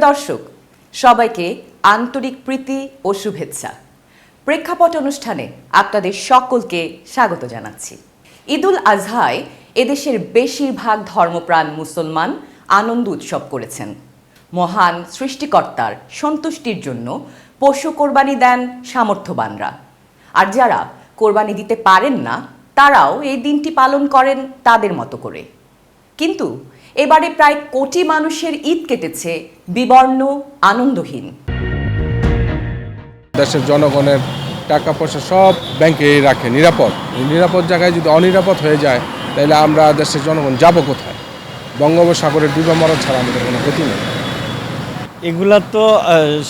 দর্শক, সবাইকে আন্তরিক প্রীতি ও শুভেচ্ছা। প্রেক্ষাপট অনুষ্ঠানে আপনাদের সকলকে স্বাগত জানাচ্ছি। ঈদুল আজহায় এদেশের বেশিরভাগ ধর্মপ্রাণ মুসলমান আনন্দ উৎসব করেছেন। মহান সৃষ্টিকর্তার সন্তুষ্টির জন্য পশু কোরবানি দেন সামর্থ্যবানরা, আর যারা কোরবানি দিতে পারেন না তারাও এই দিনটি পালন করেন তাদের মতো করে। কিন্তু এবারে প্রায় কোটি মানুষের ঈদ কেটেছে বিবর্ণ, আনন্দহীন। দেশের জনগণের টাকা পয়সা সব ব্যাংকে রাখে নিরাপদ জায়গায় যদি অনিরাপদ হয়ে যায় তাহলে আমরা দেশের জনগণ যাব কোথায়? বঙ্গোপসাগরে ডুবে মরা ছাড়া আমাদের কোনো গতি নেই। এগুলা তো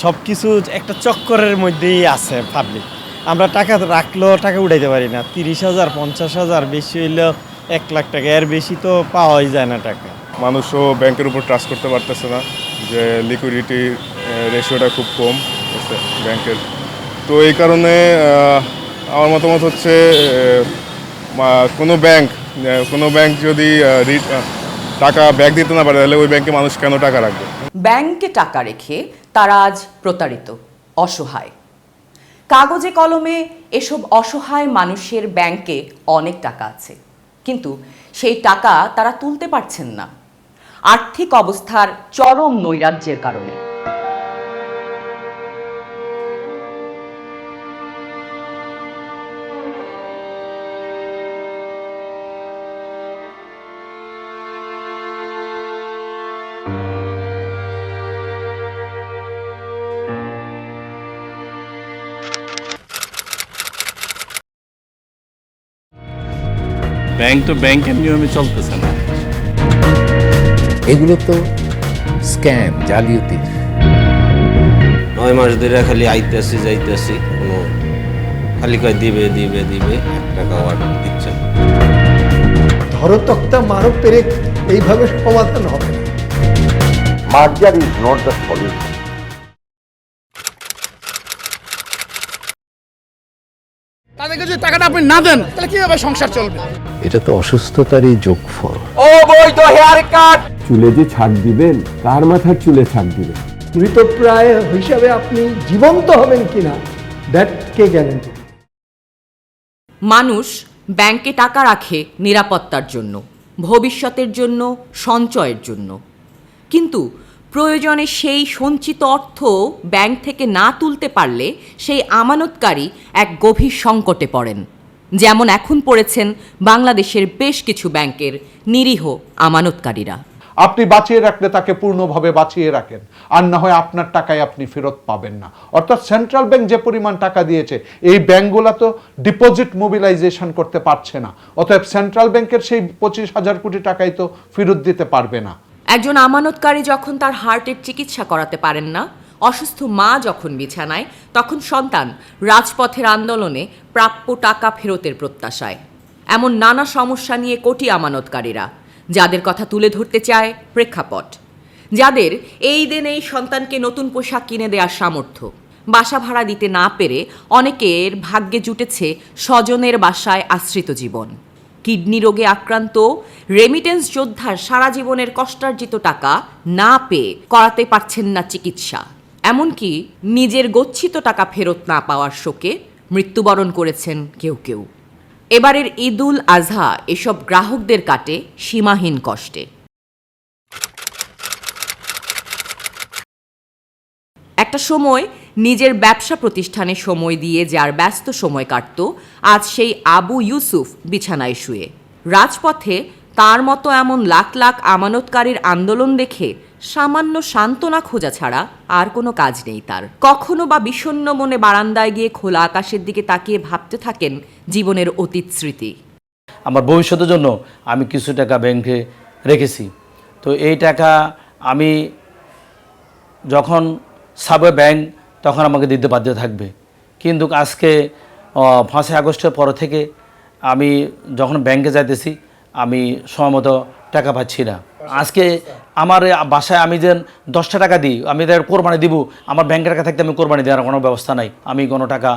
সব কিছু একটা চক্করের মধ্যেই আছে পাবলিক। আমরা টাকা রাখলেও টাকা উঠাইতে পারি না। 30,000, 50,000, বেশি হইলেও 1 লাখ টাকা, এর বেশি তো পাওয়াই যায় না টাকা। মানুষও ব্যাংকের উপর ট্রাস্ট করতে পারতেছে না, যে লিকুইডিটি রেশিওটা খুব কম ব্যাংকের। তো এই কারণে আমার মতামত হচ্ছে কোনো ব্যাংক যদি টাকা ব্যাক দিতে না পারে তাহলে ওই ব্যাংকে মানুষ কেন টাকা রাখবে? ব্যাংকে টাকা রেখে তারা আজ প্রতারিত, অসহায়। কাগজে কলমে এসব অসহায় মানুষের ব্যাংকে অনেক টাকা আছে, কিন্তু সেই টাকা তারা তুলতে পারছেন না আর্থিক অবস্থার চরম নৈরাজ্যের কারণে। ব্যাংক তো ব্যাংকের নিয়মে চলতেছে না। এগুলো তো স্ক্যাম, জালিয়াতি। 9 মাস ধরে খালি আইতেছি যাইতেছি, কোনো খালি কয় দিবে 1 টাকা আর দিচ্ছে না। ধরতক্তা মারো পেরে এইভাবে সমাধান হবে না। মার্জার ইজ নট দ্য সলিউশন। তাদেরকে যদি টাকাটা আপনি না দেন তাহলে কিভাবে সংসার চলবে? এটা তো অসুস্থতারই যোগফল। অবৈধ হেয়ার কাট। চুলে যে ছাক দিবেন, কার মাথার চুলে ছাক দিবেন? মৃতপ্রায় হিসাবে আপনি জীবন্ত হবেন কিনা, দ্যাট কে গ্যারান্টি? মানুষ ব্যাংকে টাকা রাখে নিরাপত্তার জন্য, ভবিষ্যতের জন্য, সঞ্চয়ের জন্য। কিন্তু প্রয়োজনে সেই সঞ্চিত অর্থ ব্যাংক থেকে না তুলতে পারলে সেই আমানতকারী এক গভীর সংকটে পড়েন, যেমন এখন পড়েছেন বাংলাদেশের বেশ কিছু ব্যাংকের নিরীহ আমানতকারীরা। আপনি বাঁচিয়ে রাখলে তাকে পূর্ণভাবে বাঁচিয়ে রাখেন, আর না হয় আপনার টাকায় আপনি ফেরত পাবেন না। অর্থাৎ সেন্ট্রাল ব্যাংক যে পরিমাণ টাকা দিয়েছে, এই ব্যাংকগুলো তো ডিপোজিট মোবিলাইজেশন করতে পারছে না, অতএব সেন্ট্রাল ব্যাংকের সেই 25,000 কোটি টাকাই তো ফেরত দিতে পারবে না। একজন আমানতকারী যখন তার হার্টের চিকিৎসা করাতে পারেন না, অসুস্থ মা যখন বিছানায়, তখন সন্তান রাজপথের আন্দোলনে প্রাপ্য টাকা ফেরতের প্রত্যাশায়। এমন নানা সমস্যা নিয়ে কোটি আমানতকারীরা, যাদের কথা তুলে ধরতে চায় প্রেক্ষাপট। যাদের এই দিনেই সন্তানকে নতুন পোশাক কিনে দেওয়ার সামর্থ্য, বাসা ভাড়া দিতে না পেরে অনেকের ভাগ্যে জুটেছে স্বজনের বাসায় আশ্রিত জীবন। কিডনি রোগে আক্রান্ত রেমিটেন্স যোদ্ধার সারা জীবনের কষ্টার্জিত টাকা না পেয়ে করাতে পারছেন না চিকিৎসা। এমনকি নিজের গচ্ছিত টাকা ফেরত না পাওয়ার শোকে মৃত্যুবরণ করেছেন কেউ কেউ। এবারের ঈদুল আজহা এসব গ্রাহকদের কাটে সীমাহীন কষ্টে। একটা সময় নিজের ব্যবসা প্রতিষ্ঠানে সময় দিয়ে যার ব্যস্ত সময় কাটত, আজ সেই আবু ইউসুফ বিছানায় শুয়ে। রাজপথে তার মতো এমন লাখ লাখ আমানতকারীর আন্দোলন দেখে সামান্য সান্ত্বনা খোঁজা ছাড়া আর কোনো কাজ নেই তার। কখনো বা বিষণ্ণ মনে বারান্দায় গিয়ে খোলা আকাশের দিকে তাকিয়ে ভাবতে থাকেন জীবনের অতীত স্মৃতি। আমার ভবিষ্যতের জন্য আমি কিছু টাকা ব্যাংকে রেখেছি, তো এই টাকা আমি যখন সাবে ব্যাংক তখন আমাকে দিতে বাধ্য থাকবে। কিন্তু আজকে 5 আগস্টের পর থেকে আমি যখন ব্যাংকে যাইতেছি আমি সময়মতো টাকা পাচ্ছি না। আজকে আমার বাসায় আমি যে 10টা টাকা দিই, আমি কোরবানি দিব, আমার ব্যাংকের টাকা থাকতে আমি কোরবানি দেওয়ার কোনো ব্যবস্থা নাই। আমি কোনো টাকা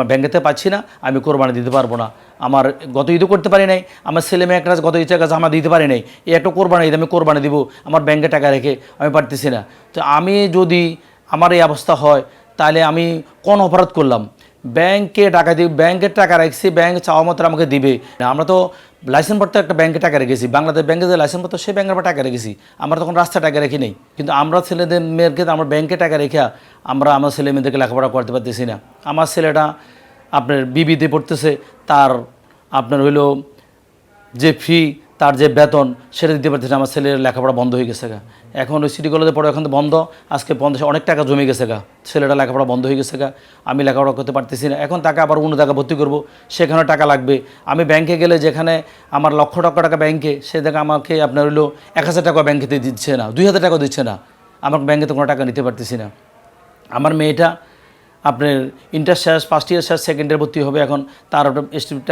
ব্যাংকেতে পাচ্ছি না, আমি কোরবানি দিতে পারবো না। আমার গত ঈদও করতে পারি নাই, আমার ছেলে মেয়ে একটা গত ঈদের কাছে আমার দিতে পারি নাই, এই একটা কোরবানি ঈদ আমি কোরবানি দিব, আমার ব্যাংকে টাকা রেখে আমি পারতেছি না। তো আমি যদি আমার এই অবস্থা হয় তাহলে আমি কোন অপরাধ করলাম? ব্যাংকে টাকা দিই, ব্যাংকের টাকা রাখছি, ব্যাংক চাওয়া মতো আমাকে দিবে। আমরা তো লাইসেন্স পত্র একটা ব্যাংকে টাকা রেখেছি, বাংলাদেশ ব্যাংকে যে লাইসেন্স পত্র সেই ব্যাংকের টাকা রেখেছি, আমরা তখন রাস্তায় টাকা রেখি নেই। কিন্তু আমরা ছেলেদের মেয়েরকে আমরা ব্যাংকে টাকা রেখে আমরা আমার ছেলে মেয়েদেরকে লেখাপড়া করতে পারতেছি না। আমার ছেলেটা আপনার বিবিতে পড়তেছে, তার আপনার হইলো যে ফি, তার যে বেতন সেটা দিতে পারতেছে না। আমার ছেলের লেখাপড়া বন্ধ হয়ে গেছে গা, এখন ওই সিটি কলেজে পড়ে এখন তো বন্ধ, আজকে 50 অনেক টাকা জমে গেছে গা, ছেলেটা লেখাপড়া বন্ধ হয়ে গেছে গা, আমি লেখাপড়া করতে পারতেছি না। এখন তাকে আবার অন্য টাকা ভর্তি করবো, সেখানে টাকা লাগবে। আমি ব্যাংকে গেলে যেখানে আমার লক্ষ টাকা ব্যাংকে, সে জায়গায় আমাকে আপনার হইলো 1000 টাকা ব্যাংকেতে দিচ্ছে না, 2000 টাকা দিচ্ছে না, আমার ব্যাংকেতে কোনো টাকা নিতে পারতেছি না। আমার মেয়েটা আপনার ইন্টার শেষ, ফার্স্ট ইয়ার শেষ, সেকেন্ড ইয়ার ভর্তি হবে, এখন তার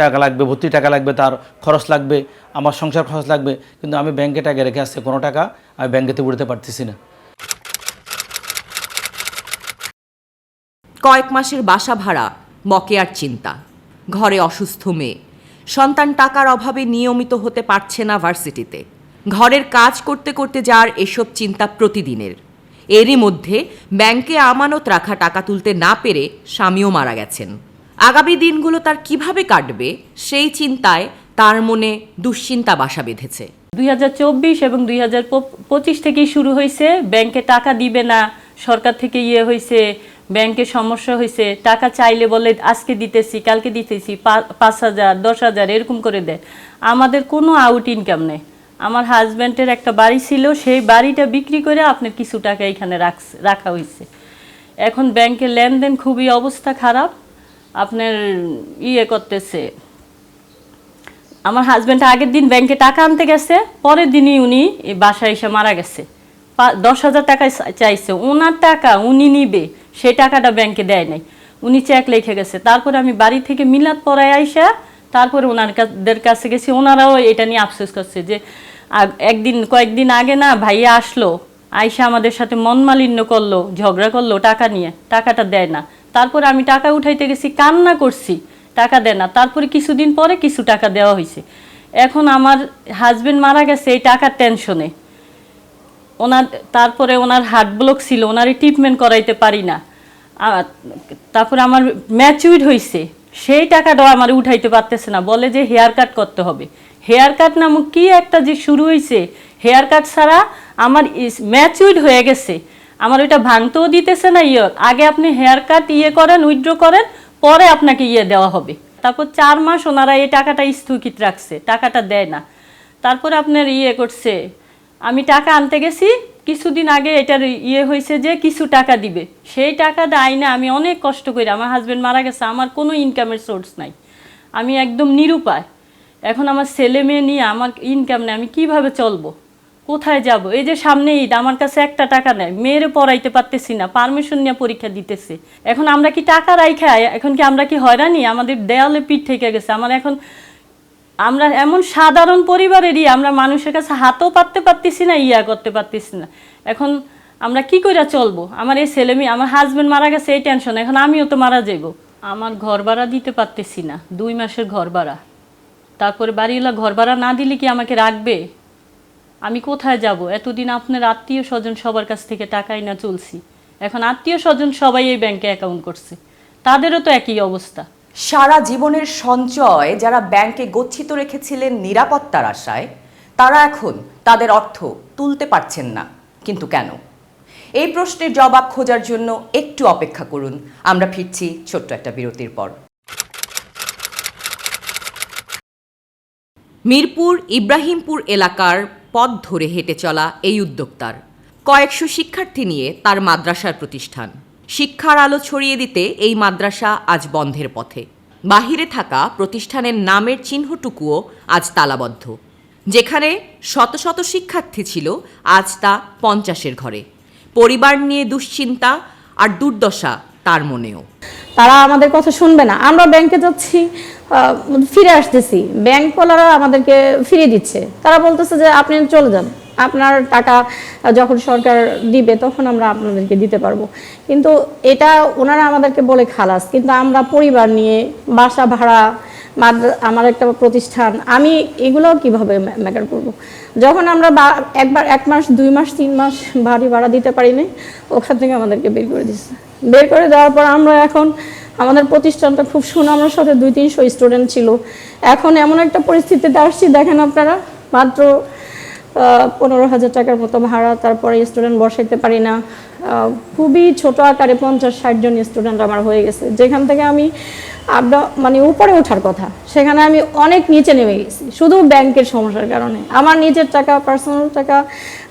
টাকা লাগবে, ভর্তি টাকা লাগবে, তার খরচ লাগবে, আমার সংসার খরচ লাগবে, কিন্তু আমি ব্যাংকে টাকা রেখে আসছে, কোনো টাকা আমি ব্যাংকেতে উঠতে পারতেছি না। কয়েক মাসের বাসা ভাড়া, বকেয়ার চিন্তা, ঘরে অসুস্থ মেয়ে, সন্তান টাকার অভাবে নিয়মিত হতে পারছে না ভার্সিটিতে, ঘরের কাজ করতে করতে যার এসব চিন্তা প্রতিদিনের। এরই মধ্যে ব্যাংকে আমানত রাখা টাকা তুলতে না পেরে স্বামীও মারা গেছেন। আগামী দিনগুলো তার কিভাবে কাটবে সেই চিন্তায় তার মনে দুশ্চিন্তা বাসা বেঁধেছে। 2024 এবং 2025 থেকেই শুরু হয়েছে, ব্যাংকে টাকা দিবে না, সরকার থেকে হয়েছে, ব্যাংকে সমস্যা হয়েছে, টাকা চাইলে বলে আজকে দিতেছি, কালকে দিতেছি, 5000 10,000 এরকম করে দেয়। আমাদের কোনো আউট ইনকাম নেই। আমার হাজব্যান্ডের একটা বাড়ি ছিল, সেই বাড়িটা বিক্রি করে আপনার কিছু টাকা এখানে রাখা হয়েছে। এখন ব্যাংকের লেনদেন খুবই অবস্থা খারাপ, আপনার করতেছে। আমার হাজব্যান্ড আগের দিন ব্যাংকে টাকা আনতে গেছে, পরের দিনই উনি বাসায় এসে মারা গেছে। 10,000 টাকা চাইছে, ওনার টাকা উনি নিবে, সেই টাকাটা ব্যাংকে দেয় নাই, উনি চেক লিখে গেছে। তারপরে আমি বাড়ি থেকে মিলাদ পড়ায় আইসা তারপরে ওনাদের কাছে গেছি, ওনারাও এটা নিয়ে আফসোস করছে যে কয়েকদিন আগে না ভাইয়া আসলো, আইসা আমাদের সাথে মনমালিন্য করলো, ঝগড়া করলো টাকা নিয়ে, টাকাটা দেয় না। তারপরে আমি টাকা উঠাইতে গেছি, কান্না করছি, টাকা দেয় না। তারপরে কিছুদিন পরে কিছু টাকা দেওয়া হয়েছে। এখন আমার হাজবেন্ড মারা গেছে এই টাকার টেনশনে, তারপরে ওনার হার্ট ব্লক ছিল, ওনারই ট্রিটমেন্ট করাইতে পারি না। তারপরে আমার ম্যাচিউর হয়েছে, সেই টাকাটাও আমার উঠাইতে পারতেছে না, বলে যে হেয়ার কাট করতে হবে। হেয়ার কাট নামক কি একটা যে শুরু হয়েছে, হেয়ার কাট ছাড়া আমার ম্যাচিউর হয়ে গেছে, আমার ওইটা ভাঙতেও দিতেছে না। আগে আপনি হেয়ার কাট করেন, উইথড্র করেন, পরে আপনাকে দেওয়া হবে। তারপর 4 মাস ওনারা এই টাকাটা স্থগিত রাখছে, টাকাটা দেয় না। তারপরে আপনার করছে, আমি টাকা আনতে গেছি, কিছুদিন আগে এটার হয়েছে যে কিছু টাকা দিবে, সেই টাকাটা আইনে আমি অনেক কষ্ট করি। আমার হাজব্যান্ড মারা গেছে, আমার কোনো ইনকামের সোর্স নাই, আমি একদম নিরুপায়। এখন আমার ছেলে মেয়ে নিয়ে আমার ইনকাম নেই, আমি কিভাবে চলবো, কোথায় যাব? এই যে সামনে ঈদ, আমার কাছে একটা টাকা নেই, মেয়েরে পড়াইতে পারতেছি না, পারমিশন নিয়ে পরীক্ষা দিতেছে। এখন আমরা কি টাকা রাইখা, এখন কি আমরা কি হয়রানি? আমাদের দেয়ালে পিঠ থেকে গেছে। আমরা এমন সাধারণ পরিবারেরই, আমরা মানুষের কাছে হাতও পাততে পারতেছি না, করতে পারতেছি না। এখন আমরা কি করে চলবো? আমার এই ছেলে মেয়ে, আমার হাজব্যান্ড মারা গেছে এই টেনশন, এখন আমিও তো মারা যাইব। আমার ঘর ভাড়া দিতে পারতেছি না, 2 মাসের ঘর ভাড়া। তারপরে বাড়িওয়ালা ঘর ভাড়া না দিলে কি আমাকে রাখবে? আমি কোথায় যাব? এতদিন আপনার আত্মীয় স্বজন সবার কাছ থেকে টাকাই না চলছি, এখন আত্মীয় স্বজন সবাই এই ব্যাংকে অ্যাকাউন্ট করছে, তাদেরও তো একই অবস্থা। সারা জীবনের সঞ্চয় যারা ব্যাংকে গচ্ছিত রেখেছিলেন নিরাপত্তার আশায়, তারা এখন তাদের অর্থ তুলতে পারছেন না। কিন্তু কেন? এই প্রশ্নের জবাব খোঁজার জন্য একটু অপেক্ষা করুন, আমরা ফিরছি ছোট্ট একটা বিরতির পর। মিরপুর ইব্রাহিমপুর এলাকার পথ ধরে হেঁটে চলা এই উদ্যোক্তার কয়েকশো শিক্ষার্থী নিয়ে তার মাদ্রাসার প্রতিষ্ঠান। শিক্ষার আলো ছড়িয়ে দিতে এই মাদ্রাসা আজ বন্ধের পথে। বাহিরে থাকা প্রতিষ্ঠানের নামের চিহ্নটুকুও আজ তালাবদ্ধ। যেখানে শত শত শিক্ষার্থী ছিল, আজ তা 50-এর ঘরে। পরিবার নিয়ে দুশ্চিন্তা আর দুর্দশা তার মনেও। তারা আমাদের কথা শুনবে না। আমরা ব্যাংকে যাচ্ছি, ফিরে আসতেছি, ব্যাংকওয়ালারা আমাদেরকে ফিরিয়ে দিচ্ছে। তারা বলতেছে যে আপনি চলে যান, আপনার টাকা যখন সরকার দিবে তখন আমরা আপনাদেরকে দিতে পারবো। কিন্তু এটা ওনারা আমাদেরকে বলে খালাস, কিন্তু আমরা পরিবার নিয়ে বাসা ভাড়া, আমার একটা প্রতিষ্ঠান, আমি এগুলো কিভাবে ম্যাটার করব? যখন আমরা একবার 1 মাস 2 মাস 3 মাস বাড়ি ভাড়া দিতে পারিনি, ওখান থেকে আমাদেরকে বের করে দিচ্ছে। বের করে দেওয়ার পর আমরা এখন আমাদের প্রতিষ্ঠানটা খুব সুনামের সাথে 200-300 স্টুডেন্ট ছিল। এখন এমন একটা পরিস্থিতিতে আসছি, দেখেন আপনারা, মাত্র 15,000 টাকার মতো ভাড়া, তারপরে স্টুডেন্ট বসাইতে পারি না। খুবই ছোট আকারে 50-60 জন স্টুডেন্ট আমার হয়ে গেছে, যেখান থেকে আমি মানে উপরে ওঠার কথা, সেখানে আমি অনেক নিচে নেমে গেছি শুধু ব্যাংকের সমস্যার কারণে। আমার নিজের টাকা, পার্সোনাল টাকা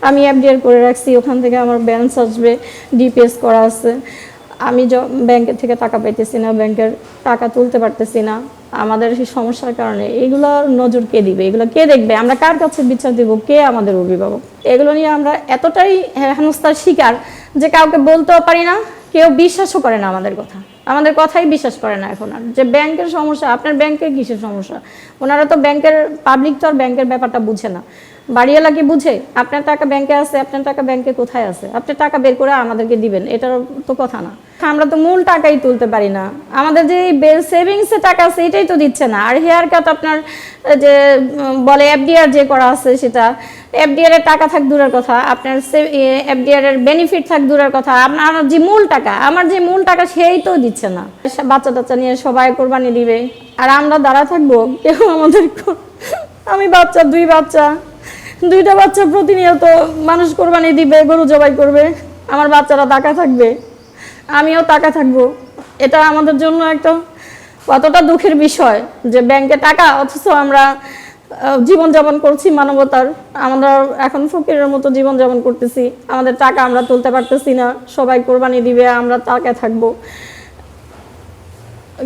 আমি এফডিআর করে রাখছি, ওখান থেকে আমার ব্যালেন্স আসবে, ডিপিএস করা আছে। আমি ব্যাংকের থেকে টাকা পাইতেছি না, ব্যাংকের টাকা তুলতে পারতেছি না। আমাদের সেই সমস্যার কারণে এগুলো নজর কে দিবে, এগুলো কে দেখবে, আমরা কার কাছে বিচার দিব, কে আমাদের অভিভাবক? এগুলো নিয়ে আমরা এতটাই হেনস্থার শিকার যে কাউকে বলতেও পারি না, কেউ বিশ্বাসও করে না আমাদের কথা, আমাদের কথাই বিশ্বাস করে না এখন আর। যে ব্যাংকের সমস্যা, আপনার ব্যাংকের কিসের সমস্যা? ওনারা তো ব্যাংকের, পাবলিক তো আর ব্যাংকের ব্যাপারটা বুঝে না, বাড়িওয়ালা কি বুঝে? আপনার টাকা ব্যাংকে আছে, আপনার টাকা ব্যাংকে কোথায় আছে, আপনি টাকা বের করে আমাদেরকে দিবেন, এটার তো কথা না। আমরা তো মূল টাকাই তুলতে পারি না, আমাদের যে সেভিংসে টাকা আছে এটাই তো দিচ্ছে না। আর হেয়ার কাট আপনার যে বলে এফডিআর যে করা আছে, সেটা এফডিআর এর টাকা থাক দূরের কথা, আপনার এফডিআর এর বেনিফিট থাক দূরের কথা, আপনার যে মূল টাকা, আমার যে মূল টাকা সেই তো দিচ্ছে না। বাচ্চা টাচ্চা নিয়ে সবাই কোরবানি দিবে, আর আমরা দাঁড়া থাকবো, কেউ আমাদের, আমি বাচ্চা, 2টা বাচ্চা প্রতিনিয়ত মানুষ কোরবানি দিবে, গরু জবাই করবে, আমার বাচ্চারা টাকা থাকবে, আমিও টাকা থাকবো। এটা আমাদের জন্য একটা কতটা দুঃখের বিষয় যে ব্যাংকে টাকা, অথচ আমরা জীবনযাপন করছি মানবতার, আমরা এখন ফকিরের মতো জীবনযাপন করতেছি, আমাদের টাকা আমরা তুলতে পারতেছি না, সবাই কোরবানি দিবে, আমরা টাকা থাকবো,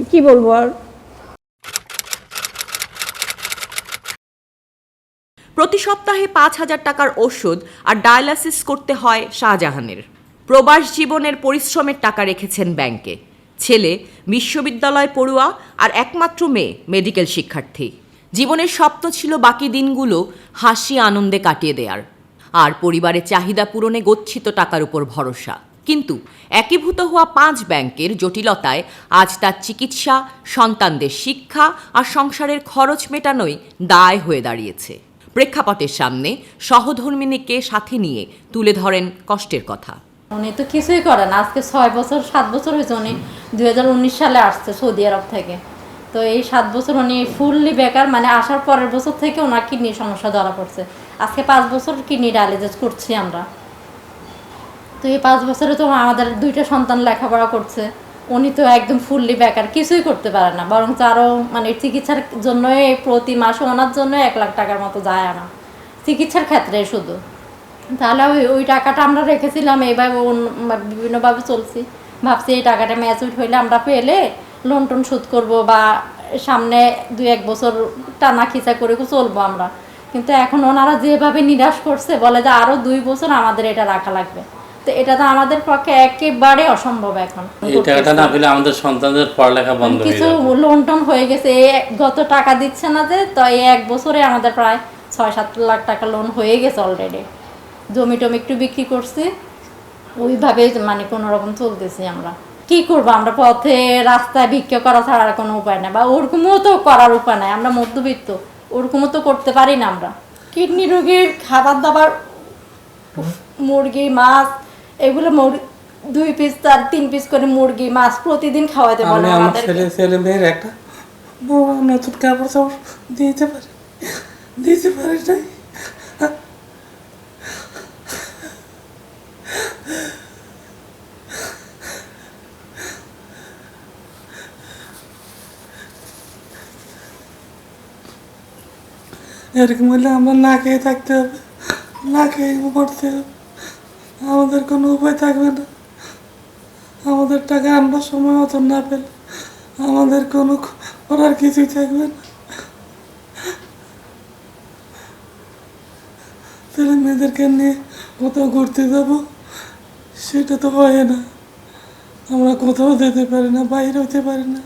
কি বলবো আর। প্রতি সপ্তাহে 5,000 টাকার ওষুধ আর ডায়ালাসিস করতে হয় শাহজাহানের। প্রবাস জীবনের পরিশ্রমের টাকা রেখেছেন ব্যাংকে। ছেলে বিশ্ববিদ্যালয় পড়ুয়া আর একমাত্র মেয়ে মেডিকেল শিক্ষার্থী। জীবনের স্বপ্ন ছিল বাকি দিনগুলো হাসি আনন্দে কাটিয়ে দেয়ার, আর পরিবারের চাহিদা পূরণে গচ্ছিত টাকার উপর ভরসা। কিন্তু একীভূত হওয়া 5 ব্যাংকের জটিলতায় আজ তার চিকিৎসা, সন্তানদের শিক্ষা আর সংসারের খরচ মেটানোই দায় হয়ে দাঁড়িয়েছে। প্রেক্ষাপটের সামনে সহধর্মিণীকে সাথে নিয়ে তুলে ধরেন কষ্টের কথা। উনি তো কিছুই করে না, আজকে 6 বছর 7 বছর হয়েছে, উনি 2019 সালে আসছে সৌদি আরব থেকে। তো এই 7 বছর উনি ফুললি বেকার, মানে আসার পরের বছর থেকে ওনার কিডনির সমস্যা ধরা পড়ছে। আজকে 5 বছর কিডনি ডায়ালিসিস করছি আমরা। তো এই 5 বছরে তো আমাদের 2টা সন্তান লেখাপড়া করছে, উনি তো একদম ফুললি বেকার, কিছুই করতে পারে না, বরং আরও মানে চিকিৎসার জন্য প্রতি মাসে ওনার জন্য 1 লাখ টাকার মতো যায় আমার চিকিৎসার ক্ষেত্রে শুধু। তাহলে ওই টাকাটা আমরা রেখেছিলাম, এইভাবে বিভিন্নভাবে চলছি, ভাবছি এই টাকাটা ম্যাচুর হইলে আমরা পেলে লোন টোন শোধ করবো, বা সামনে 2-1 বছর টানা খিচা করে চলবো আমরা। কিন্তু এখন ওনারা যেভাবে নিরাশ করছে, বলে যে আরও 2 বছর আমাদের এটা রাখা লাগবে। তো এটা তো আমাদের পক্ষে একেবারে অসম্ভব। এখন এই টাকাটা না পেলে আমাদের সন্তানদের পড়ালেখা বন্ধ হয়ে কিছু যাবে। লোন টোন হয়ে গেছে, গত টাকা দিচ্ছে না যে, তো এই 1 বছরে আমাদের প্রায় 6-7 লাখ টাকা লোন হয়ে গেছে অলরেডি। জমি টমি একটু বিক্রি করছি, ওইভাবে মানে কোনো রকম চলতেছি আমরা। কি করবো আমরা, পথে রাস্তায় ভিক্ষা করা ছাড়া আর কোনো উপায় নাই, বা ওরকমও তো করার উপায় নাই, আমরা মধ্যবিত্ত, ওরকমও তো করতে পারি না আমরা। কিডনি রোগীর খাবার দাবার, মুরগি মাছ, এগুলো 2 পিস 3 পিস করে মুরগি মাছ প্রতিদিন খাওয়াতে বলে আমাদের। ছেলে মেয়ের একটা নতুন কাপড় চাপড় দিতে পারি নাই। এরকম হলে আমরা না খেয়ে থাকতে হবে, না খেয়ে মরতে হবে, আমাদের কোনো উপায় থাকবে না। আমাদের টাকা আমরা সময় মতো না পেলে আমাদের কোনো করার কিছুই থাকবে না। ছেলে মেয়েদেরকে নিয়ে কোথাও ঘুরতে যাব সেটা তো হয় না, আমরা কোথাও যেতে পারি না, বাইরে হতে পারি না।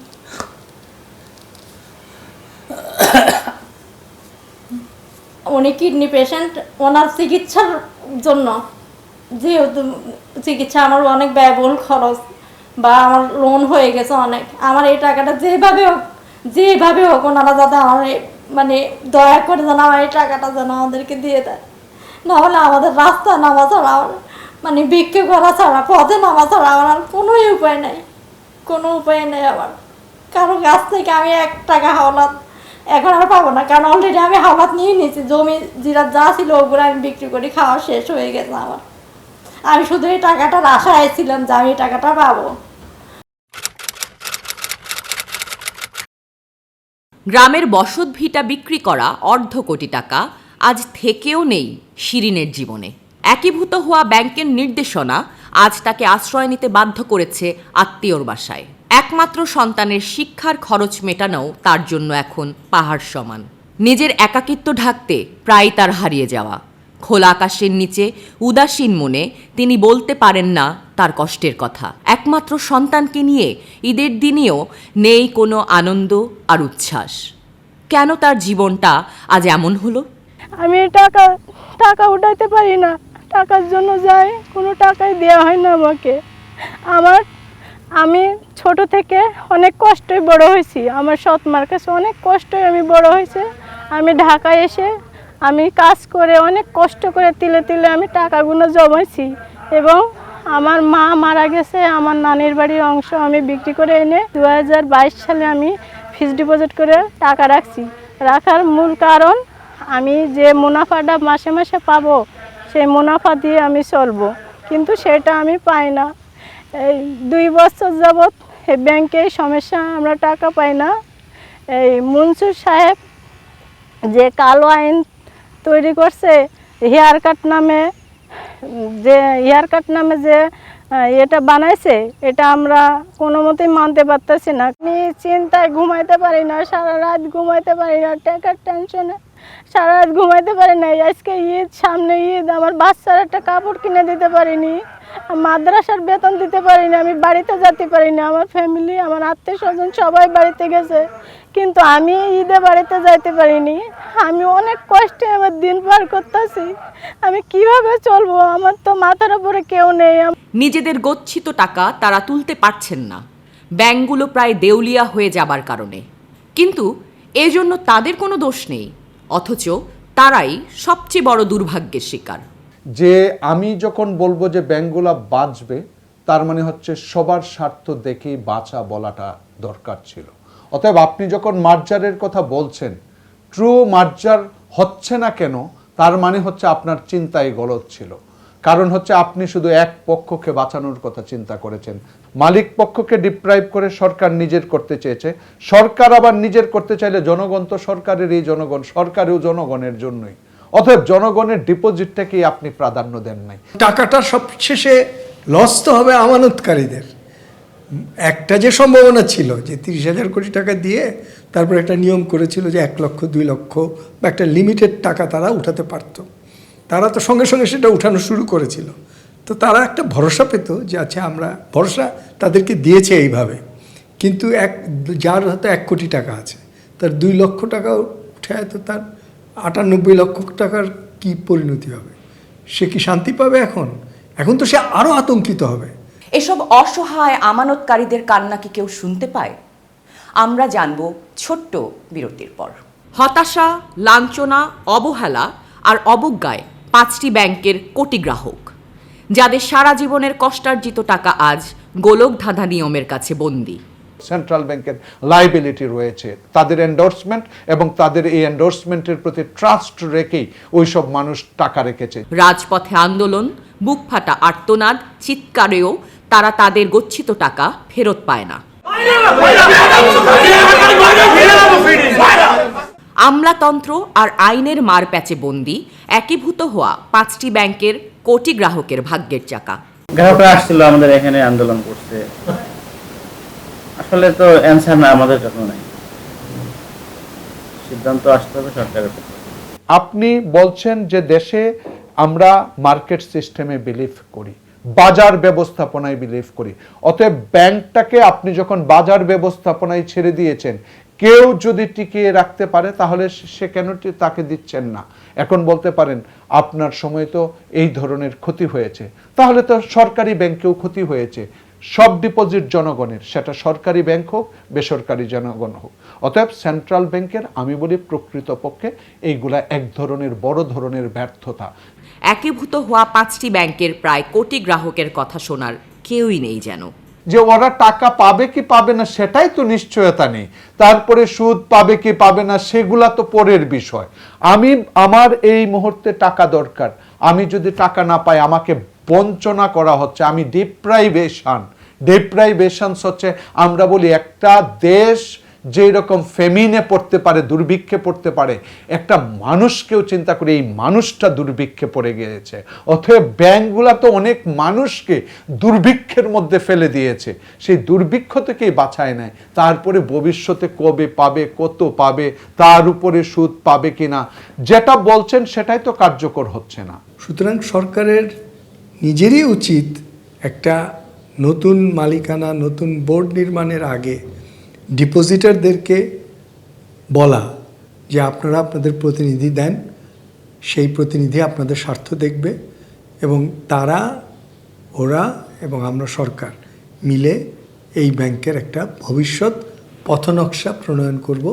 উনি কিডনি পেশেন্ট, ওনার চিকিৎসার জন্য যেহেতু চিকিৎসা আমার অনেক ব্যয়বহুল খরচ বা আমার লোন হয়ে গেছে অনেক, আমার এই টাকাটা যেভাবে হোক ওনারা যাতে আমার মানে দয়া করে যেন আমার এই টাকাটা যেন আমাদেরকে দিয়ে দেয়, নাহলে আমাদের রাস্তায় নামা ছাড়া মানে বিক্রি করা ছাড়া, পথে নামা ছাড়া আমার কোনো উপায় নেই, কোনো উপায় নেই আমার। কারো কাছ থেকে আমি 1 টাকা হাওলাত এখন আর পাবো না, কারণ অলরেডি আমি হাওলাত নিয়ে নিয়েছি, জমি জিরা যা ছিল ওগুলো আমি বিক্রি করে খাওয়া শেষ হয়ে গেছে আমার। আমি শুধু এই টাকাটার আশায় ছিলাম যে আমি এই টাকাটা পাবো। গ্রামের বসত ভিটা বিক্রি করা $1.5 কোটি টাকা আজ থেকেও নেই শিরিনের জীবনে। একীভূত হওয়া ব্যাংকের নির্দেশনা আজ তাকে আশ্রয় নিতে বাধ্য করেছে আত্মীয়র বাসায়। একমাত্র সন্তানের শিক্ষার খরচ মেটানোও তার জন্য এখন পাহাড় সমান। নিজের একাকিত্ব ঢাকতে প্রায় তার হারিয়ে যাওয়া। খোলা আকাশের নিচে উদাসীন মনে তিনি বলতে পারেন না তার কষ্টের কথা। একমাত্র সন্তানকে নিয়ে ঈদের দিনেও নেই কোনো আনন্দ আর উচ্ছ্বাস। কেন তার জীবনটা আজ এমন হলো? আমি টাকা উঠাইতে পারি না, টাকার জন্য যাই, কোনো টাকাই দেওয়া হয় না আমাকে। আমি ছোট থেকে অনেক কষ্টই বড় হয়েছি, আমার সৎ মার কাছে অনেক কষ্টই আমি বড় হয়েছে। আমি ঢাকায় এসে আমি কাজ করে অনেক কষ্ট করে তিলে তিলে আমি টাকাগুলো জমাইছি, এবং আমার মা মারা গেছে, আমার নানির বাড়ির অংশ আমি বিক্রি করে এনে 2022 সালে আমি ফিক্সড ডিপোজিট করে টাকা রাখছি। রাখার মূল কারণ আমি যে মুনাফাটা মাসে মাসে পাবো সেই মুনাফা দিয়ে আমি চলবো, কিন্তু সেটা আমি পাই না। এই 2 বছর যাবৎ এই ব্যাংকে সমস্যা, আমরা টাকা পাই না। এই মনসুর সাহেব যে কালো আইন তৈরি করছে হেয়ার কাট নামে, যে এটা বানাইছে, এটা আমরা কোনো মতেই মানতে পারতেছি না। আমি চিন্তায় ঘুমাইতে পারি না, সারা রাত ঘুমাইতে পারি না, টাকার টেনশনে সারা রাত ঘুমাইতে পারি না। আজকে ঈদ, সামনে ঈদ, আমার বাচ্চার একটা কাপড় কিনে দিতে পারিনি, মাদ্রাসার বেতন দিতে পারিনি, আমি বাড়িতে যেতে পারিনি। আমার ফ্যামিলি, আমার আত্মীয় স্বজন সবাই বাড়িতে গেছে, কিন্তু আমি ঈদে বাড়িতে যাইতে পারিনি। আমি অনেক কষ্টে আমার দিন পার করতেছি, আমি কিভাবে চলবো? আমার তো মাথার উপরে কেউ নেই। নিজেদের গচ্ছিত টাকা তারা তুলতে পারছেন না, ব্যাংকগুলো প্রায় দেউলিয়া হয়ে যাবার কারণে। কিন্তু এজন্য তাদের কোনো দোষ নেই, অথচ তারাই সবচেয়ে বড় দুর্ভাগ্যের শিকার। যে আমি যখন বলবো যে ব্যাংকগুলো বাঁচবে, তার মানে হচ্ছে সবার স্বার্থ দেখেই বাঁচা বলাটা দরকার ছিল। অতএব আপনি যখন মার্জারের কথা বলছেন, ট্রু মার্জার হচ্ছে না কেন, তার মানে হচ্ছে আপনার চিন্তাই গলদ ছিল। কারণ হচ্ছে আপনি শুধু এক পক্ষকে বাঁচানোর কথা চিন্তা করেছেন, মালিক পক্ষকে ডিপ্রাইভ করে সরকার নিজের করতে চেয়েছে। সরকার আবার নিজের করতে চাইলে জনগণ তো সরকারেরই জনগণ, সরকারও জনগণের জন্যই। অতএব জনগণের ডিপোজিটটাকেই আপনি প্রাধান্য দেন নাই। টাকাটা সবশেষে লস তো হবে আমানতকারীদের। একটা যে সম্ভাবনা ছিল যে 30,000 কোটি টাকা দিয়ে তারপর একটা নিয়ম করেছিল যে 1 লক্ষ 2 লক্ষ বা একটা লিমিটেড টাকা তারা উঠাতে পারতো, তারা তো সঙ্গে সঙ্গে সেটা উঠানো শুরু করেছিল। তো তারা একটা ভরসা পেত যে আচ্ছা, আমরা ভরসা তাদেরকে দিয়েছে এইভাবে। কিন্তু যার হয়তো 1 কোটি টাকা আছে, তার 2 লক্ষ টাকা উঠে তো তার 98 লক্ষ টাকার কি পরিণতি হবে? সে কি শান্তি পাবে? এখন তো সে আরও আতঙ্কিত হবে। এসব অসহায় আমানতকারীদের কান্না কি কেউ শুনতে পায়? আমরা জানব ছোট্ট বিরতির পর। হতাশা, লাঞ্ছনা, অবহেলা আর অবজ্ঞায় 5টি ব্যাংকের কোটি গ্রাহক, যাদের সারা জীবনের কষ্টার্জিত টাকা আজ গোলকধাঁধা নিয়মের কাছে বন্দী। সেন্ট্রাল ব্যাংকের লাইবিলিটি রয়েছে, তাদের এন্ডোর্সমেন্ট, এবং তাদের এই এন্ডোর্সমেন্টের প্রতি ট্রাস্ট রেখেই ওই সব মানুষ টাকা রেখেছে। রাজপথে আন্দোলন, বুকফাটা আর্তনাদ, চিৎকারেও তারা তাদের গচ্ছিত টাকা ফেরত পায় না। আমলাতন্ত্র আর আইনের মারপ্যাচে বন্দী একীভূত হওয়া 5টি ব্যাংকের কোটি গ্রাহকের ভাগ্যের চাকা। গ্রাহকরা আসছিল আমাদের এখানে আন্দোলন করতে, আসলে তো অ্যানসার না আমাদের কাছে নাই, সিদ্ধান্ত আসতে হবে সরকারের। আপনি বলছেন যে দেশে আমরা মার্কেট সিস্টেমে বিলিভ করি, বাজার ব্যবস্থাপনায় বিলিভ করি। অতএব ব্যাংকটাকে আপনি যখন বাজার ব্যবস্থাপনায় ছেড়ে দিয়েছেন, কেউ যদি টিকিয়ে রাখতে পারে তাহলে সে কেন তাকে দিচ্ছেন না? এখন বলতে পারেন আপনার সময় তো এই ধরনের ক্ষতি হয়েছে, তাহলে তো সরকারি ব্যাংকেও ক্ষতি হয়েছে। সব ডিপোজিট জনগণের, সেটা সরকারি ব্যাংক হোক বেসরকারি জনগণ হোক। অতএব সেন্ট্রাল ব্যাংকের আমি বলি প্রকৃতপক্ষে এইগুলা এক ধরনের বড় ধরনের ব্যর্থতা। একীভূত হওয়া 5টি ব্যাংকের প্রায় কোটি গ্রাহকের কথা শোনার কেউই নেই যেন। যে ওরা টাকা পাবে কি পাবে না সেটাই তো নিশ্চয়তা নেই, তারপরে সুদ পাবে কি পাবে না সেগুলা তো পরের বিষয়। আমার এই মুহূর্তে টাকা দরকার, আমি যদি টাকা না পাই আমাকে বঞ্চনা করা হচ্ছে, আমি ডিপ্রাইভেশন হচ্ছে। আমরা বলি একটা দেশ যেই রকম ফেমিনে পড়তে পারে, দুর্ভিক্ষে পড়তে পারে, একটা মানুষকেও চিন্তা করে এই মানুষটা দুর্ভিক্ষে পড়ে গিয়েছে। অতএব ব্যাংকগুলা তো অনেক মানুষকে দুর্ভিক্ষের মধ্যে ফেলে দিয়েছে, সেই দুর্ভিক্ষ থেকেই বাঁচায় নেয়। তারপরে ভবিষ্যতে কবে পাবে, কত পাবে, তার উপরে সুদ পাবে কিনা, যেটা বলছেন সেটাই তো কার্যকর হচ্ছে না। সুতরাং সরকারের নিজেরই উচিত একটা নতুন মালিকানা, নতুন বোর্ড নির্মাণের আগে ডিপোজিটারদেরকে বলা যে আপনারা আপনাদের প্রতিনিধি দেন, সেই প্রতিনিধি আপনাদের স্বার্থ দেখবে এবং ওরা এবং আমরা সরকার মিলে এই ব্যাংকের একটা ভবিষ্যৎ পথনকশা প্রণয়ন করব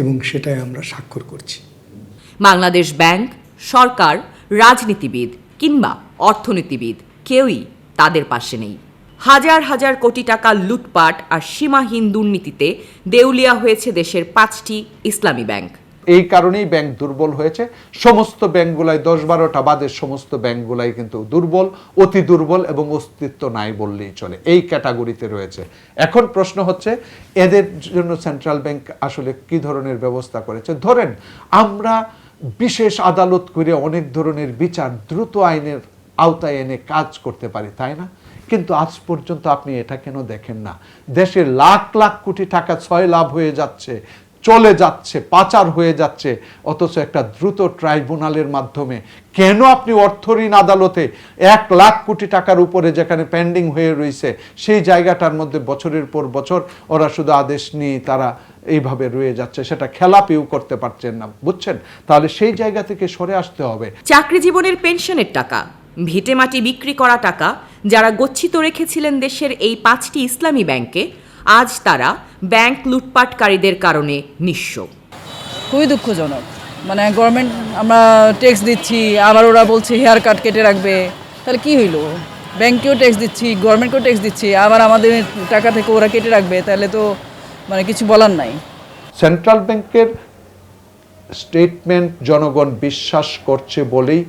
এবং সেটাই আমরা স্বাক্ষর করছি। বাংলাদেশ ব্যাংক, সরকার, রাজনীতিবিদ কিংবা অর্থনীতিবিদ কেউই তাদের পাশে নেই। হাজার হাজার কোটি টাকা লুটপাট আর সীমাহীন দুর্নীতিতে দেউলিয়া হয়েছে দেশের 5টি ইসলামী ব্যাংক। এই কারণেই ব্যাংক দুর্বল হয়েছে। সমস্ত ব্যাংকগুলাই 10-12টা বাদের সমস্ত ব্যাংকগুলাই কিন্তু দুর্বল, অতি দুর্বল এবং অস্তিত্ব নাই বললেই চলে, এই ক্যাটাগরিতে রয়েছে। এখন প্রশ্ন হচ্ছে এদের জন্য সেন্ট্রাল ব্যাংক আসলে কি ধরনের ব্যবস্থা করেছে? ধরেন আমরা বিশেষ আদালত করে অনেক ধরনের বিচার দ্রুত আইনের আওতায় এনে কাজ করতে পারি, তাই না? কিন্তু আজ পর্যন্ত আপনি এটা কেন দেখেন না? দেশে লাখ লাখ কোটি টাকা ছয় লাভ হয়ে যাচ্ছে, চলে যাচ্ছে, পাচার হয়ে যাচ্ছে, অথচ একটা দ্রুত ট্রাইব্যুনালের মাধ্যমে কেন আপনি অর্থ ঋণ আদালতে 1 লাখ কোটি টাকার উপরে যেখানে পেন্ডিং হয়ে রয়েছে সেই জায়গাটার মধ্যে বছরের পর বছর ওরা শুধু আদেশ নিয়ে তারা এইভাবে রয়ে যাচ্ছে, সেটা খেলাপিও করতে পারছেন না, বুঝছেন? তাহলে সেই জায়গা থেকে সরে আসতে হবে। চাকরি জীবনের পেনশনের টাকা, ভিটে মাটি বিক্রি করা টাকা যারা গচ্ছিত রেখেছিলেন দেশের এই 5টি ইসলামী ব্যাংকে, আজ তারা ব্যাংক লুটপাটকারীদের কারণে নিঃস্ব। খুবই দুঃখজনক। মানে গভর্নমেন্ট, আমরা ট্যাক্স দিচ্ছি, আবার ওরা বলছে হেয়ার কাট কেটে রাখবে, তাহলে কি হইলো? ব্যাংকেও ট্যাক্স দিচ্ছি, গভর্নমেন্টকেও ট্যাক্স দিচ্ছি, আবার আমাদের টাকা থেকে ওরা কেটে রাখবে, তাহলে তো মানে কিছু বলার নাই। সেন্ট্রাল ব্যাংকের স্টেটমেন্ট জনগণ বিশ্বাস করছে বলেই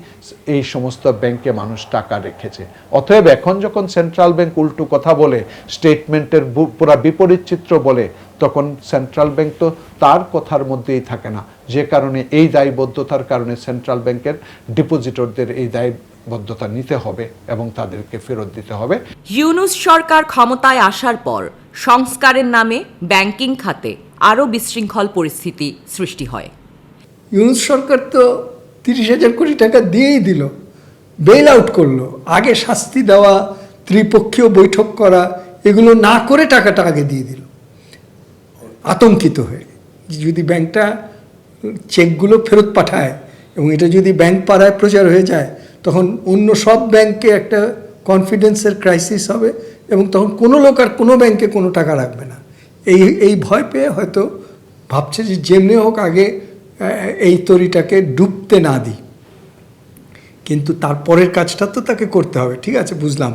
এই সমস্ত ব্যাংকে মানুষ টাকা রেখেছে। অতএব এখন যখন সেন্ট্রাল ব্যাংক উল্টো কথা বলে, স্টেটমেন্টের পুরা বিপরীত চিত্র বলে, তখন সেন্ট্রাল ব্যাংক তো তার কথার মধ্যেই থাকে না। যে কারণে এই দায়বদ্ধতার কারণে সেন্ট্রাল ব্যাংকের ডিপোজিটরদের এই দায়বদ্ধতা নিতে হবে এবং তাদেরকে ফেরত দিতে হবে। ইউনূস সরকার ক্ষমতায় আসার পর সংস্কারের নামে ব্যাংকিং খাতে আরও বিশৃঙ্খল পরিস্থিতি সৃষ্টি হয়। ইউনূস সরকার তো 30,000 কোটি টাকা দিয়েই দিল, বেল আউট করলো। আগে শাস্তি দেওয়া, ত্রিপক্ষীয় বৈঠক করা, এগুলো না করে টাকাটা আগে দিয়ে দিল আতঙ্কিত হয়ে। যদি ব্যাংকটা চেকগুলো ফেরত পাঠায় এবং এটা যদি ব্যাংক পাড়ায় প্রচার হয়ে যায়, তখন অন্য সব ব্যাংকে একটা কনফিডেন্সের ক্রাইসিস হবে এবং তখন কোনো লোক আর কোনো ব্যাংকে কোনো টাকা রাখবে না। এই ভয় পেয়ে হয়তো ভাবছে যে যেমনি হোক আগে এই তরিটাকে ডুবতে না দিই। কিন্তু তারপরের কাজটা তো তাকে করতে হবে। ঠিক আছে, বুঝলাম,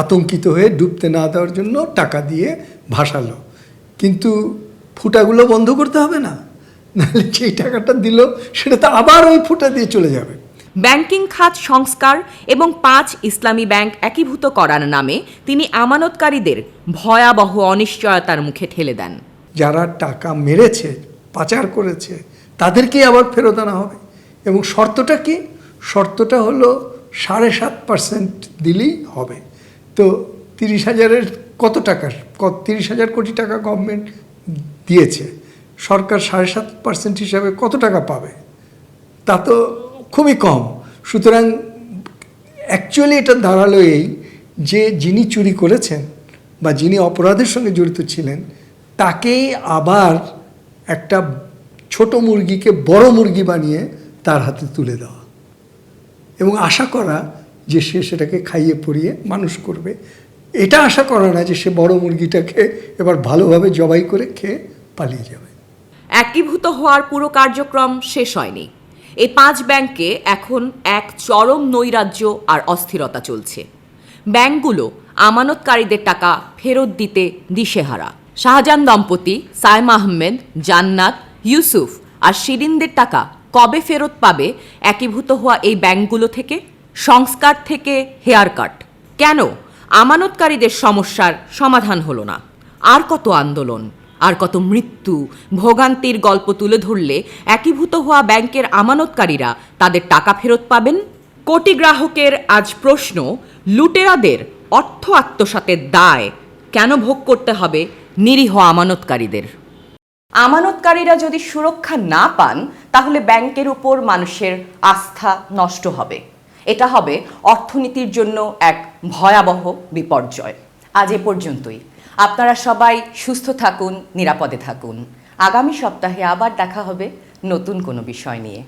আতঙ্কিত হয়ে ডুবতে না দেওয়ার জন্য টাকা দিয়ে ভাসালো, কিন্তু ফুটাগুলো বন্ধ করতে হবে না? নাহলে যেই টাকাটা দিল সেটা তো আবার ওই ফুটা দিয়ে চলে যাবে। ব্যাংকিং খাত সংস্কার এবং 5 ইসলামী ব্যাংক একীভূত করার নামে তিনি আমানতকারীদের ভয়াবহ অনিশ্চয়তার মুখে ঠেলে দেন। যারা টাকা মেরেছে, পাচার করেছে, তাদেরকেই আবার ফেরত আনা হবে। এবং শর্তটা কি? শর্তটা হলো 7.5% দিলেই হবে। তো 30,000-এর কত টাকার 30,000 কোটি টাকা গভর্নমেন্ট দিয়েছে, সরকার 7.5% হিসাবে কত টাকা পাবে? তা তো খুবই কম। সুতরাং অ্যাকচুয়ালি এটা দাঁড়ালো এই যে যিনি চুরি করেছেন বা যিনি অপরাধের সঙ্গে জড়িত ছিলেন তাকেই আবার একটা ছোট মুরগিকে বড় মুরগি বানিয়ে তার হাতে তুলে দেওয়া এবং আশা করা যে সে সেটাকে খাইয়ে পরিয়ে মানুষ করবে। এটা আশা করা না যে সে বড় মুরগিটাকে এবার ভালোভাবে জবাই করে খেয়ে পালিয়ে যাবে। একীভূত হওয়ার পুরো কার্যক্রম শেষ হয়নি। এই 5 ব্যাংকে এখন এক চরম নৈরাজ্য আর অস্থিরতা চলছে। ব্যাংকগুলো আমানতকারীদের টাকা ফেরত দিতে দিশেহারা। শাহজাহান দম্পতি, সাইমা আহমেদ, জান্নাত, ইউসুফ আর শিরিনদের টাকা কবে ফেরত পাবে একীভূত হওয়া এই ব্যাংকগুলো থেকে? সংস্কার থেকে হেয়ার কাট, কেন আমানতকারীদের সমস্যার সমাধান হলো না? আর কত আন্দোলন, আর কত মৃত্যু, ভোগান্তির গল্প তুলে ধরলে একীভূত হওয়া ব্যাংকের আমানতকারীরা তাদের টাকা ফেরত পাবেন? কোটি গ্রাহকের আজ প্রশ্ন, লুটেরাদের অর্থ আত্মসাতের দায় কেন ভোগ করতে হবে নিরীহ আমানতকারীদের? আমানতকারীরা যদি সুরক্ষা না পান তাহলে ব্যাংকের উপর মানুষের আস্থা নষ্ট হবে। এটা হবে অর্থনীতির জন্য এক ভয়াবহ বিপর্যয়। আজ এ পর্যন্তই। আপনারা সবাই সুস্থ থাকুন, নিরাপদে থাকুন। আগামী সপ্তাহে আবার দেখা হবে নতুন কোনো বিষয় নিয়ে।